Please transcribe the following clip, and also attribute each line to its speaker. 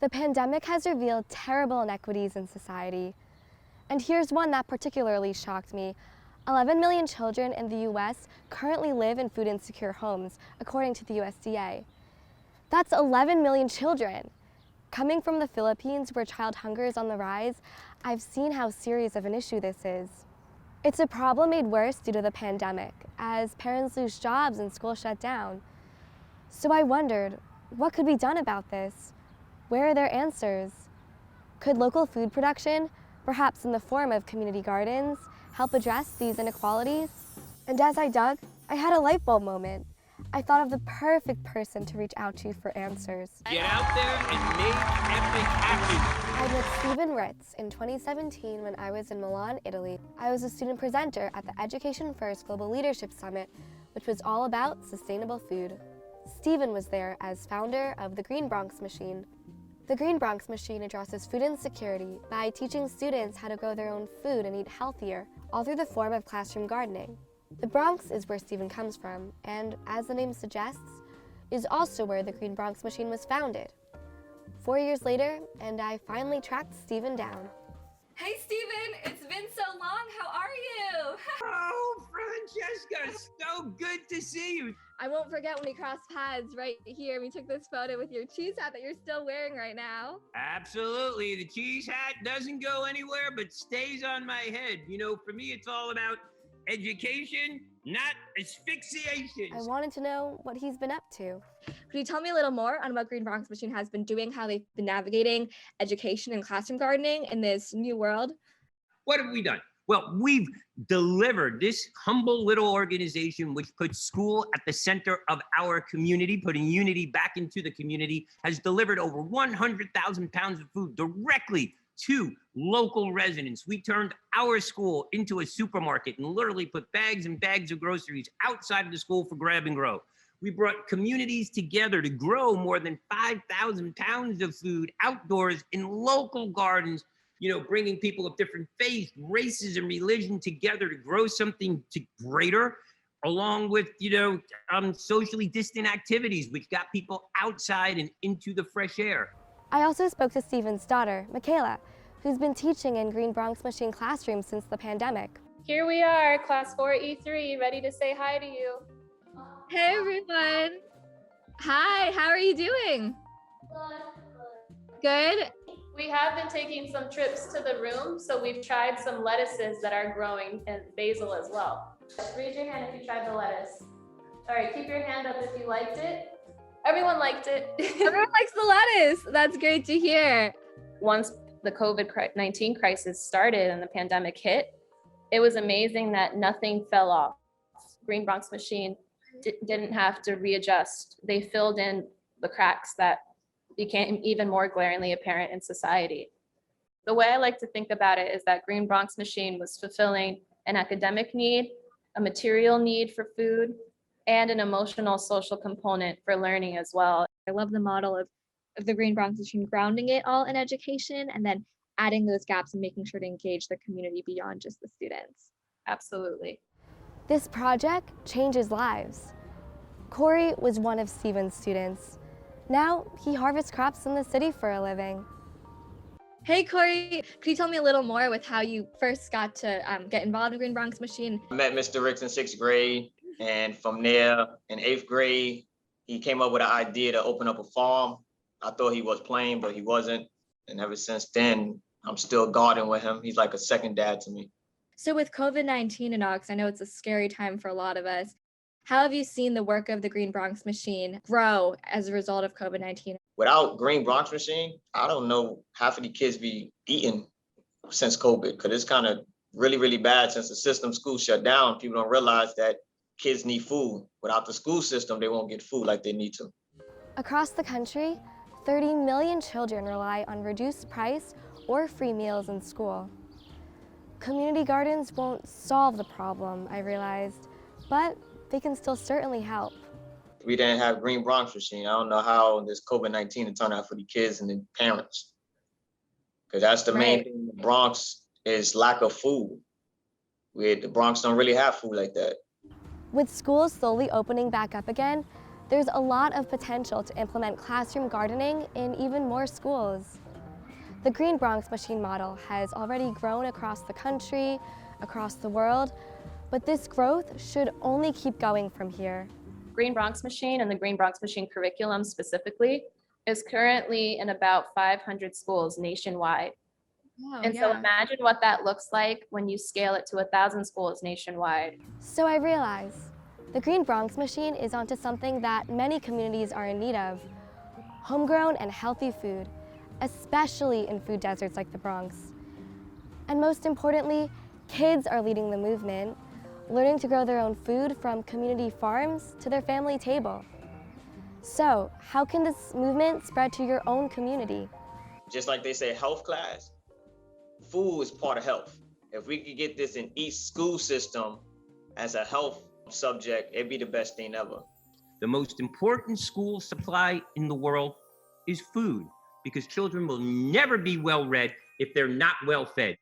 Speaker 1: The pandemic has revealed terrible inequities in society. And here's one that particularly shocked me. 11 million children in the US currently live in food insecure homes, according to the USDA. That's 11 million children. Coming from the Philippines, where child hunger is on the rise, I've seen how serious of an issue this is. It's a problem made worse due to the pandemic, as parents lose jobs and schools shut down. So I wondered, what could be done about this? Where are their answers? Could local food production, perhaps in the form of community gardens, help address these inequalities? And as I dug, I had a light bulb moment. I thought of the perfect person to reach out to for answers.
Speaker 2: Get out there and make epic happen.
Speaker 1: I met Stephen Ritz in 2017 when I was in Milan, Italy. I was a student presenter at the Education First Global Leadership Summit, which was all about sustainable food. Stephen was there as founder of the Green Bronx Machine. The Green Bronx Machine addresses food insecurity by teaching students how to grow their own food and eat healthier, all through the form of classroom gardening. The Bronx is where Stephen comes from, and as the name suggests, is also where the Green Bronx Machine was founded. 4 years later, and I finally tracked Stephen down.
Speaker 3: Hey Stephen, it's been so long, how are you?
Speaker 2: Oh, Francesca, so good to see you.
Speaker 3: I won't forget when we crossed paths right here. We took this photo with your cheese hat that you're still wearing right now.
Speaker 2: Absolutely. The cheese hat doesn't go anywhere but stays on my head. You know, for me, it's all about education, not asphyxiation.
Speaker 1: I wanted to know what he's been up to.
Speaker 3: Could you tell me a little more on what Green Bronx Machine has been doing, how they've been navigating education and classroom gardening in this new world?
Speaker 2: What have we done? Well, we've delivered this humble little organization, which puts school at the center of our community, putting unity back into the community, has delivered over 100,000 pounds of food directly to local residents. We turned our school into a supermarket and literally put bags and bags of groceries outside of the school for grab and grow. We brought communities together to grow more than 5,000 pounds of food outdoors in local gardens, you know, bringing people of different faiths, races, and religion together to grow something greater, along with, you know, socially distant activities, which got people outside and into the fresh air.
Speaker 1: I also spoke to Stephen's daughter, Michaela, who's been teaching in Green Bronx Machine classrooms since the pandemic.
Speaker 4: Here we are, class 4E3, ready to say hi to you.
Speaker 3: Hey everyone. Hi, how are you doing? Good.
Speaker 4: We have been taking some trips to the room, so we've tried some lettuces that are growing and basil as well. Raise your hand if you tried the lettuce. All right, keep your hand up if you liked it. Everyone liked it.
Speaker 3: Everyone likes the lettuce. That's great to hear.
Speaker 4: Once the COVID-19 crisis started and the pandemic hit, it was amazing that nothing fell off. Green Bronx Machine didn't have to readjust. They filled in the cracks that became even more glaringly apparent in society. The way I like to think about it is that Green Bronx Machine was fulfilling an academic need, a material need for food, and an emotional social component for learning as well.
Speaker 3: I love the model of the Green Bronx Machine grounding it all in education and then adding those gaps and making sure to engage the community beyond just the students.
Speaker 4: Absolutely.
Speaker 1: This project changes lives. Corey was one of Stephen's students. Now he harvests crops in the city for a living.
Speaker 3: Hey Corey, could you tell me a little more with how you first got to get involved in Green Bronx Machine?
Speaker 5: I met Mr. Ricks in 6th grade, and from there in 8th grade, he came up with an idea to open up a farm. I thought he was playing, but he wasn't. And ever since then, I'm still gardening with him. He's like a second dad to me.
Speaker 3: So with COVID-19 and all, because I know it's a scary time for a lot of us, how have you seen the work of the Green Bronx Machine grow as a result of COVID-19?
Speaker 5: Without Green Bronx Machine, I don't know half of the kids be eating since COVID, because it's kind of really, really bad since the system school shut down. People don't realize that kids need food. Without the school system, they won't get food like they need to.
Speaker 1: Across the country, 30 million children rely on reduced price or free meals in school. Community gardens won't solve the problem, I realized, but they can still certainly help.
Speaker 5: If we didn't have Green Bronx Machine, I don't know how this COVID-19 would turn out for the kids and the parents. Because that's the main thing in the Bronx is lack of food. The Bronx don't really have food like that.
Speaker 1: With schools slowly opening back up again, There's a lot of potential to implement classroom gardening in even more schools. The Green Bronx Machine model has already grown across the country, across the world, but this growth should only keep going from here.
Speaker 4: Green Bronx Machine and the Green Bronx Machine curriculum specifically is currently in about 500 schools nationwide.
Speaker 3: Wow,
Speaker 4: And so imagine what that looks like when you scale it to 1,000 schools nationwide.
Speaker 1: So I realize the Green Bronx Machine is onto something that many communities are in need of: homegrown and healthy food, especially in food deserts like the Bronx. And most importantly, kids are leading the movement, learning to grow their own food from community farms to their family table. So, how can this movement spread to your own community?
Speaker 5: Just like they say health class, food is part of health. If we could get this in each school system as a health subject, it'd be the best thing ever.
Speaker 2: The most important school supply in the world is food, because children will never be well read if they're not well fed.